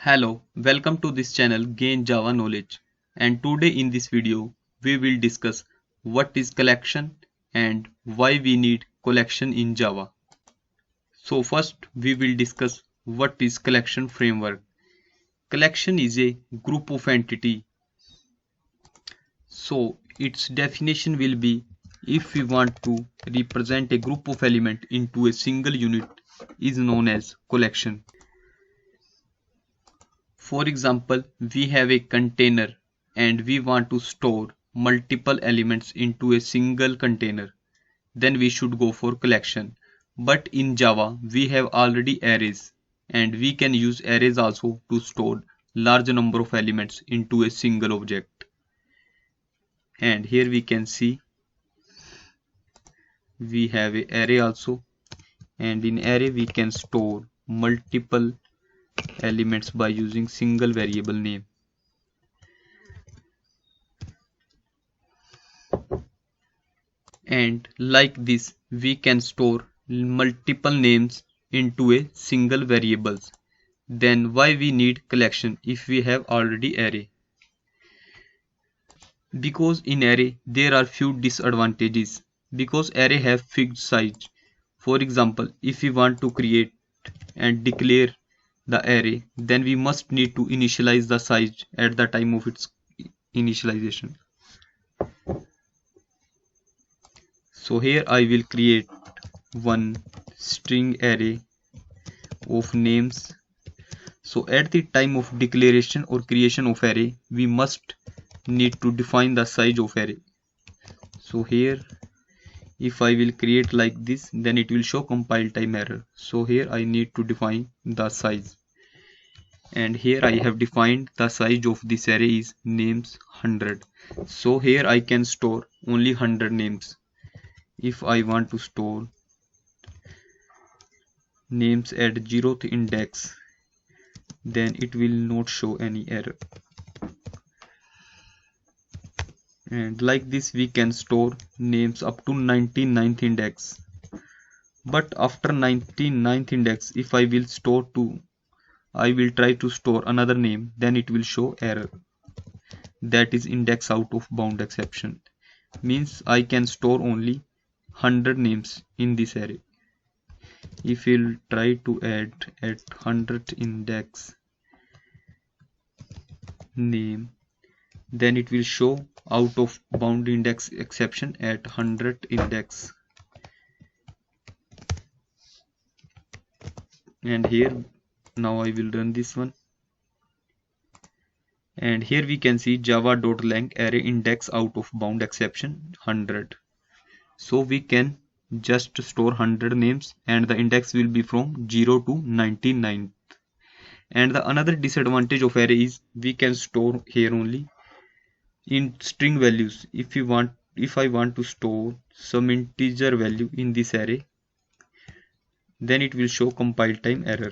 Hello, welcome to this channel Gain Java Knowledge, and today in this video we will discuss what is collection and why we need collection in Java. So first we will discuss what is collection framework. Collection is a group of entity. So its definition will be if we want to represent a group of element into a single unit is known as collection. For example, we have a container and we want to store multiple elements into a single container. Then we should go for collection. But in Java, we have already arrays and we can use arrays also to store large number of elements into a single object. And here we can see we have a array also, and in array we can store multiple elements by using single variable name. And like this we can store multiple names into a single variables. Then why we need collection if we have already array? Because in array there are few disadvantages, because array have fixed size. For example, if we want to create and declare the array, then we must need to initialize the size at the time of its initialization. So here I will create one string array of names. So at the time of declaration or creation of array, we must need to define the size of array. So here if I will create like this, then it will show compile time error. So here I need to define the size, and here I have defined the size of this array is names 100. So here I can store only 100 names. If I want to store names at 0th index, then it will not show any error. And like this we can store names up to 99th index. But after 99th index, if I will try to store another name, then it will show error. That is index out of bound exception. Means I can store only 100 names in this array. If we'll try to add at 100th index name, then it will show out of bound index exception at 100th index. And here now I will run this one, and here we can see java.lang array index out of bound exception 100. So we can just store 100 names and the index will be from 0 to 99. And the another disadvantage of array is we can store here only in string values. If I want to store some integer value in this array, then it will show compile time error.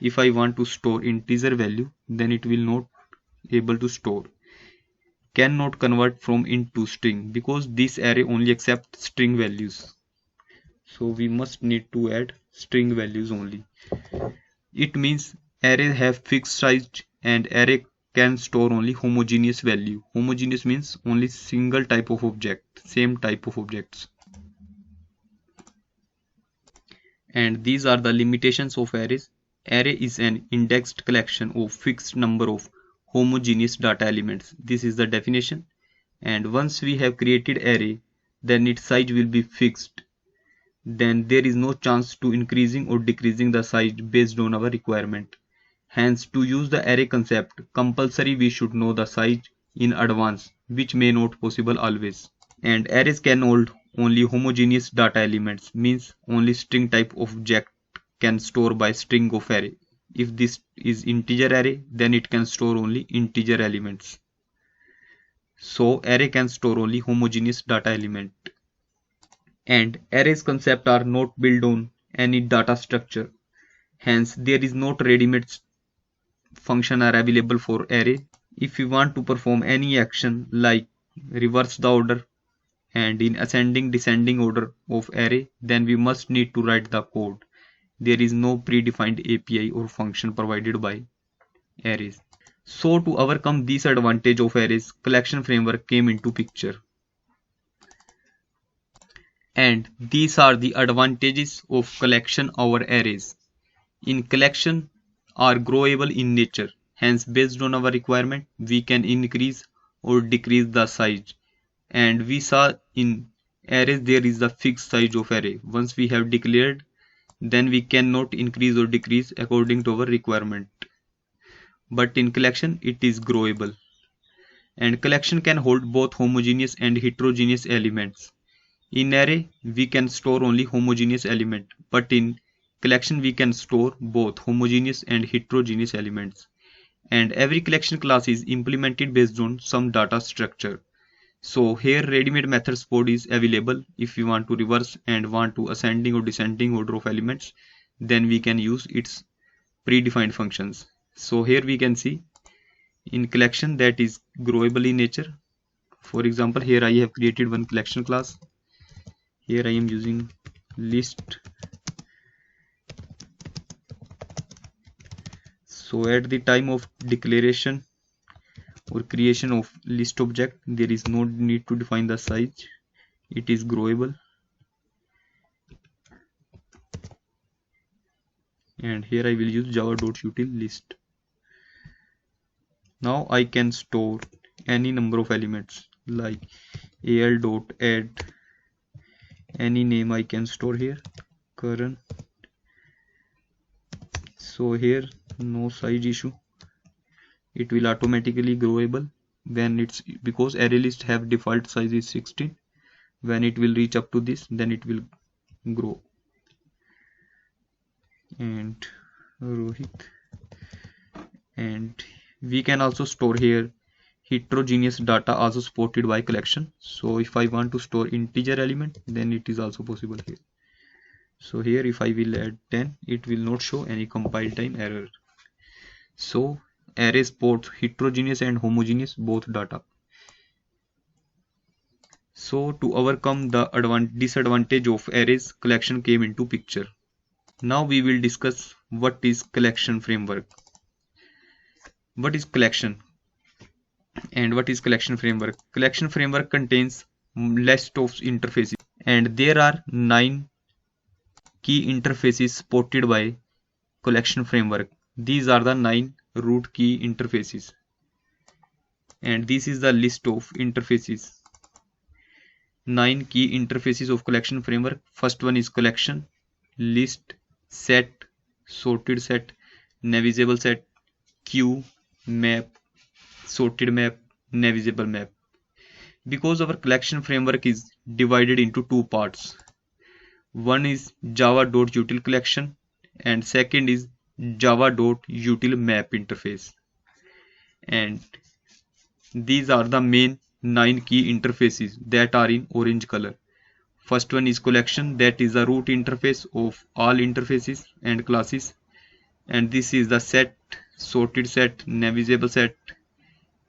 If I want to store integer value, then it will not able to store, cannot convert from int to string, because this array only accepts string values. So we must need to add string values only. It means array have fixed size and array can store only homogeneous value. Homogeneous means only single type of object, same type of objects. And these are the limitations of arrays. Array is an indexed collection of fixed number of homogeneous data elements. This is the definition. And once we have created array, then its size will be fixed. Then there is no chance to increasing or decreasing the size based on our requirement. Hence, to use the array concept, compulsory we should know the size in advance, which may not possible always. And arrays can hold only homogeneous data elements, means only string type object can store by string of array. If this is integer array, then it can store only integer elements. So array can store only homogeneous data element. And arrays concept are not built on any data structure. Hence there is not ready-made function are available for array. If we want to perform any action like reverse the order and in ascending descending order of array, then we must need to write the code. there is no predefined API or function provided by arrays. So to overcome this advantage of arrays, collection framework came into picture. And these are the advantages of collection over arrays. In collection are growable in nature, hence based on our requirement we can increase or decrease the size. And we saw in arrays there is a fixed size of array. Once we have declared, then we cannot increase or decrease according to our requirement. But in collection it is growable. And collection can hold both homogeneous and heterogeneous elements. In array we can store only homogeneous element, but in collection we can store both homogeneous and heterogeneous elements. And every collection class is implemented based on some data structure. So here ready-made method support is available. If we want to reverse and want to ascending or descending order of elements, then we can use its predefined functions. So here we can see in collection that is growable in nature. For example, here I have created one collection class. Here I am using list. So at the time of declaration or creation of list object, there is no need to define the size. It is growable. And here I will use java.util list. Now I can store any number of elements like al.add any name I can store here, current. So here no size issue, it will automatically growable when it's, because array list have default size is 16. When it will reach up to this, then it will grow. And Rohit, and we can also store here heterogeneous data also supported by collection. So if I want to store integer element, then it is also possible here. So here if I will add 10, it will not show any compile time error. So array supports heterogeneous and homogeneous both data. So to overcome the disadvantage of arrays, collection came into picture. Now we will discuss what is collection framework. What is collection and what is collection framework? Collection framework contains list of interfaces, and there are 9 key interfaces supported by collection framework. These are the 9 root key interfaces, and this is the list of interfaces. 9 key interfaces of collection framework. First one is collection, list, set, sorted set, navigable set, queue, map, sorted map, navigable map. Because our collection framework is divided into 2 parts. One is java.util collection and second is java.util map interface. And these are the main 9 key interfaces that are in orange color. First one is collection, that is the root interface of all interfaces and classes. And this is the set, sorted set, navigable set,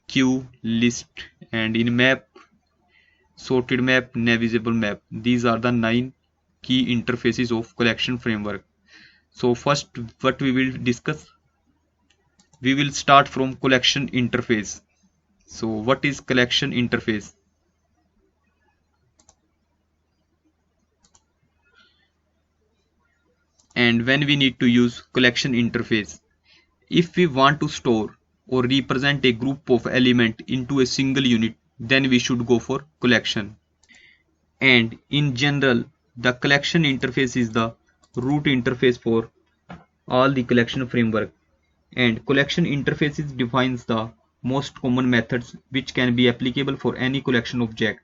queue, list, and in map, sorted map, navigable map. These are the 9 key interfaces of collection framework. So first what we will discuss, we will start from collection interface. So what is collection interface? And when we need to use collection interface, if we want to store or represent a group of element into a single unit, then we should go for collection. And in general, the collection interface is the root interface for all the collection framework. And collection interfaces defines the most common methods which can be applicable for any collection object.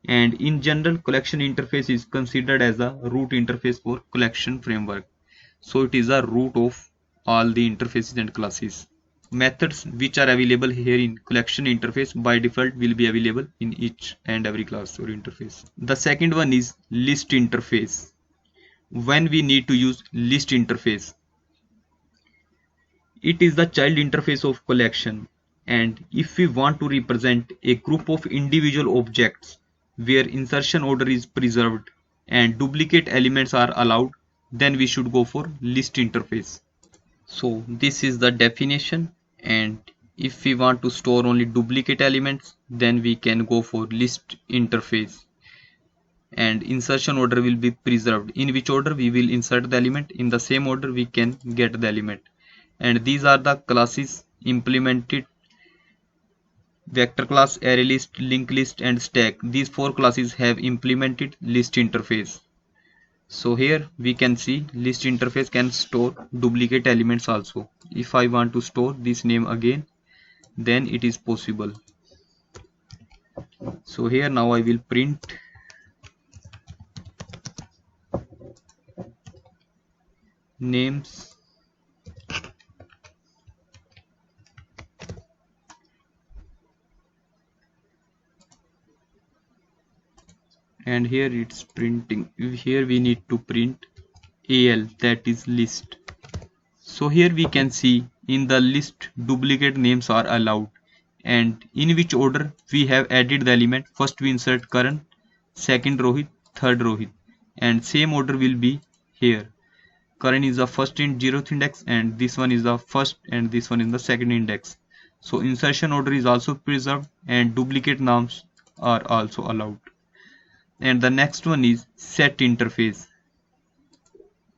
And in general, collection interface is considered as a root interface for collection framework. So it is a root of all the interfaces and classes. Methods which are available here in collection interface by default will be available in each and every class or interface. The second one is list interface. When we need to use list interface, it is the child interface of collection, and if we want to represent a group of individual objects where insertion order is preserved and duplicate elements are allowed, then we should go for list interface. So this is the definition, and if we want to store only duplicate elements, then we can go for list interface, and insertion order will be preserved. In which order we will insert the element, in the same order we can get the element. And these are the classes implemented: vector class, array list, linked list, and stack. These four classes have implemented list interface. So here we can see list interface can store duplicate elements also. If I want to store this name again, then it is possible. So here now I will print names and here it's printing. Here we need to print AL, that is list. So here we can see in the list duplicate names are allowed, and in which order we have added the element. First we insert Karan, second Rohit, third Rohit, and same order will be here. Karan is the first in 0th index, and this one is the first, and this one is the second index. So insertion order is also preserved, and duplicate names are also allowed. And the next one is set interface.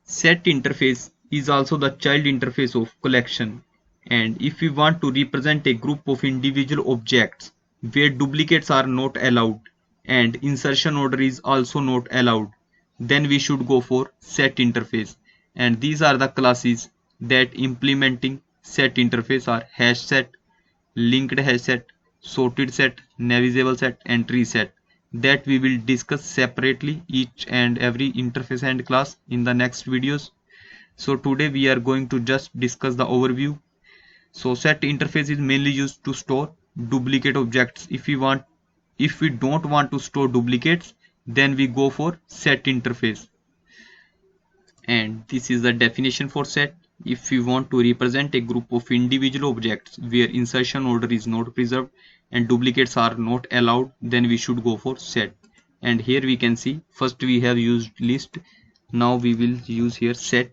Set interface is also the child interface of collection, and if we want to represent a group of individual objects where duplicates are not allowed and insertion order is also not allowed, then we should go for set interface. And these are the classes that implementing set interface are: hash set, linked hash set, sorted set, navigable set, and tree set, that we will discuss separately each and every interface and class in the next videos. So today we are going to just discuss the overview. So set interface is mainly used to store duplicate objects. If we don't want to store duplicates, then we go for set interface. And this is the definition for set. If we want to represent a group of individual objects where insertion order is not preserved and duplicates are not allowed, then we should go for set. And here we can see first we have used list, now we will use here set,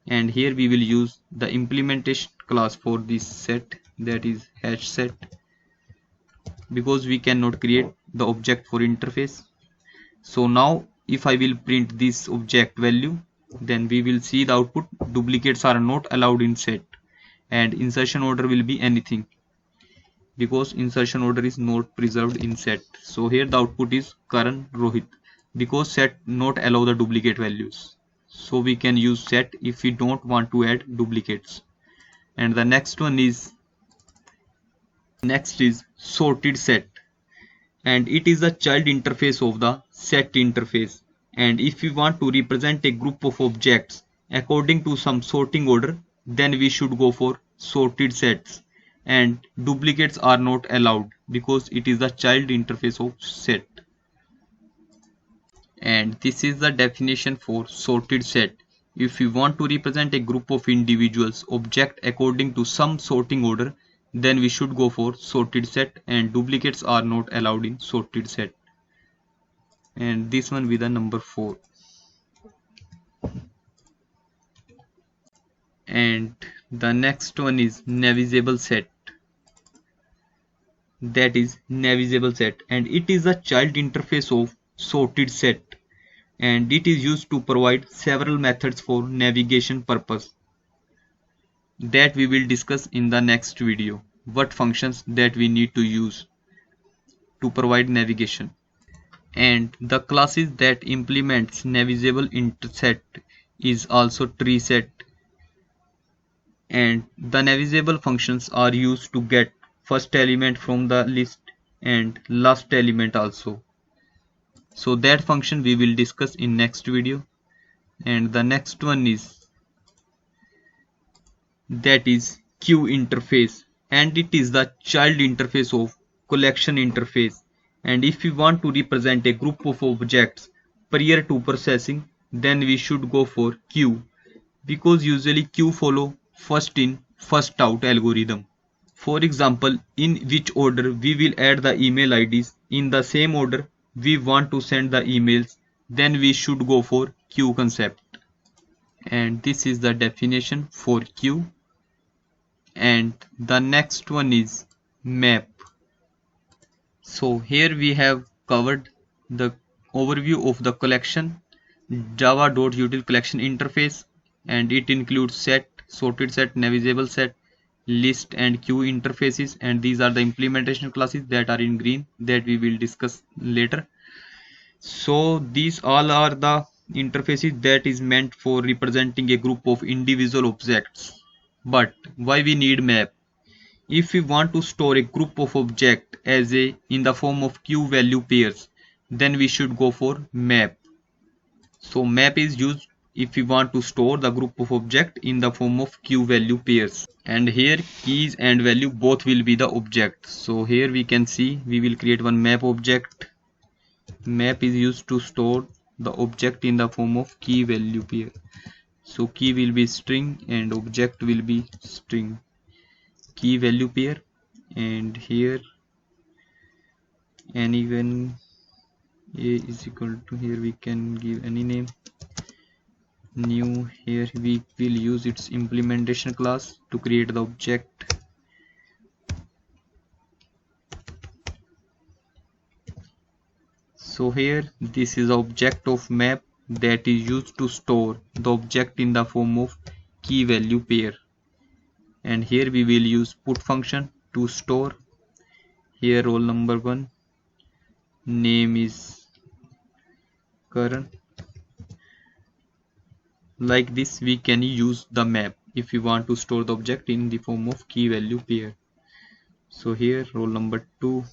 and here we will use the implementation class for this set, that is hash set, because we cannot create the object for interface. So now if I will print this object value, then we will see the output: duplicates are not allowed in set, and insertion order will be anything, because insertion order is not preserved in set. So here the output is Karan, Rohit, because set not allow the duplicate values. So we can use set if we don't want to add duplicates. And the next is sorted set, and it is the child interface of the set interface. And if we want to represent a group of objects according to some sorting order, then we should go for sorted sets, and duplicates are not allowed because it is the child interface of set. And this is the definition for sorted set. If we want to represent a group of individuals object according to some sorting order, then we should go for sorted set, and duplicates are not allowed in sorted set. And this one with the number 4. And the next one is navigable set, that is navigable set, and it is a child interface of sorted set, and it is used to provide several methods for navigation purpose, that we will discuss in the next video, what functions that we need to use to provide navigation. And the classes that implements navigable set is also tree set, and the navigable functions are used to get first element from the list and last element also. So that function we will discuss in next video. And the next one is, that is queue interface, and it is the child interface of collection interface. And if we want to represent a group of objects prior to processing, then we should go for queue, because usually queue follow first in first out algorithm. For example, in which order we will add the email IDs, in the same order we want to send the emails, then we should go for queue concept. and this is the definition for queue. And the next one is map. So here we have covered the overview of the collection java.util collection interface, and it includes set, sorted set, navigable set, list and queue interfaces, and these are the implementation classes that are in green that we will discuss later. So these all are the interfaces that is meant for representing a group of individual objects. But why we need map? If we want to store a group of object as a in the form of queue value pairs, then we should go for map. So map is used if we want to store the group of object in the form of queue value pairs. And here keys and value both will be the object. So here we can see we will create one map object. Map is used to store the object in the form of key value pair. So key will be string and object will be string. Key value pair, and here anyone a is equal to, here we can give any name, new. Here we will use its implementation class to create the object. So here this is the object of map that is used to store the object in the form of key value pair, and here we will use put function to store. Here roll number 1, name is Karan. Like this we can use the map if we want to store the object in the form of key value pair. So here roll number 2,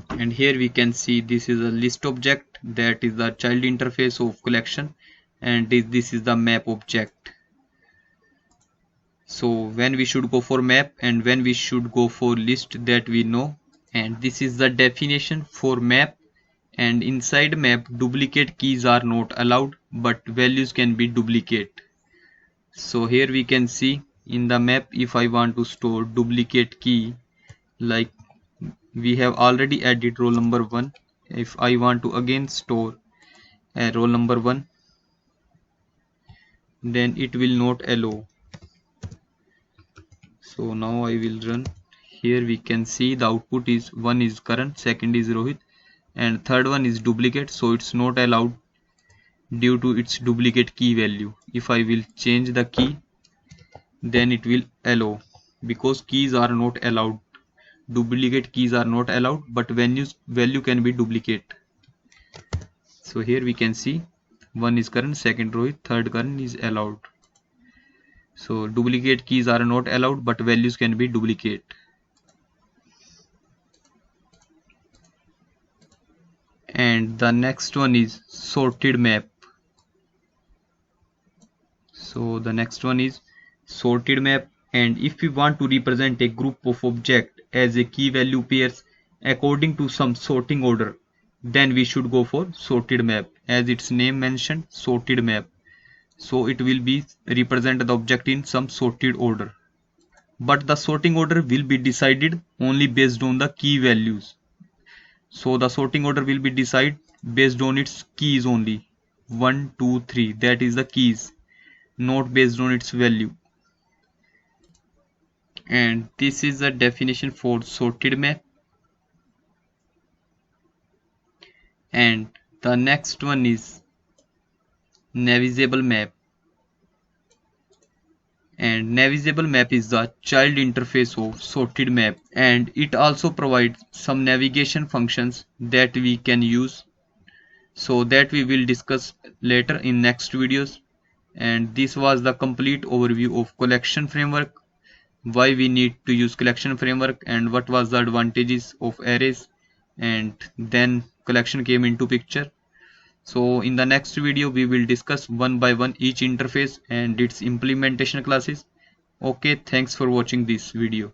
and here we can see this is a list object that is the child interface of collection, and this is the map object. So when we should go for map and when we should go for list, that we know. And this is the definition for map. And inside map, duplicate keys are not allowed, but values can be duplicate. So here we can see in the map, if I want to store duplicate key, like we have already added roll number 1. If I want to again store a roll number 1, then it will not allow. So now I will run. Here we can see the output is 1 is Karan, second is Rohit, and third one is duplicate, so it's not allowed due to its duplicate key value. If I will change the key, then it will allow, because keys are not allowed. Duplicate keys are not allowed, but value can be duplicate. So here we can see 1 is Karan, second Rohit, third Karan is allowed. So duplicate keys are not allowed, but values can be duplicate. And the next one is sorted map. So the next one is sorted map, and if we want to represent a group of object as a key value pairs according to some sorting order, then we should go for sorted map. As its name mentioned, sorted map. So it will be represent the object in some sorted order, but the sorting order will be decided only based on the key values. So the sorting order will be decided based on its keys only, 1 2 3, that is the keys, not based on its value. And this is the definition for sorted map. And the next one is navigable map. And navigable map is the child interface of sorted map, and it also provides some navigation functions that we can use, so that we will discuss later in next videos. And this was the complete overview of collection framework, why we need to use collection framework, and what was the advantages of arrays, and then collection came into picture. So in the next video we will discuss one by one each interface and its implementation classes. Okay, thanks for watching this video.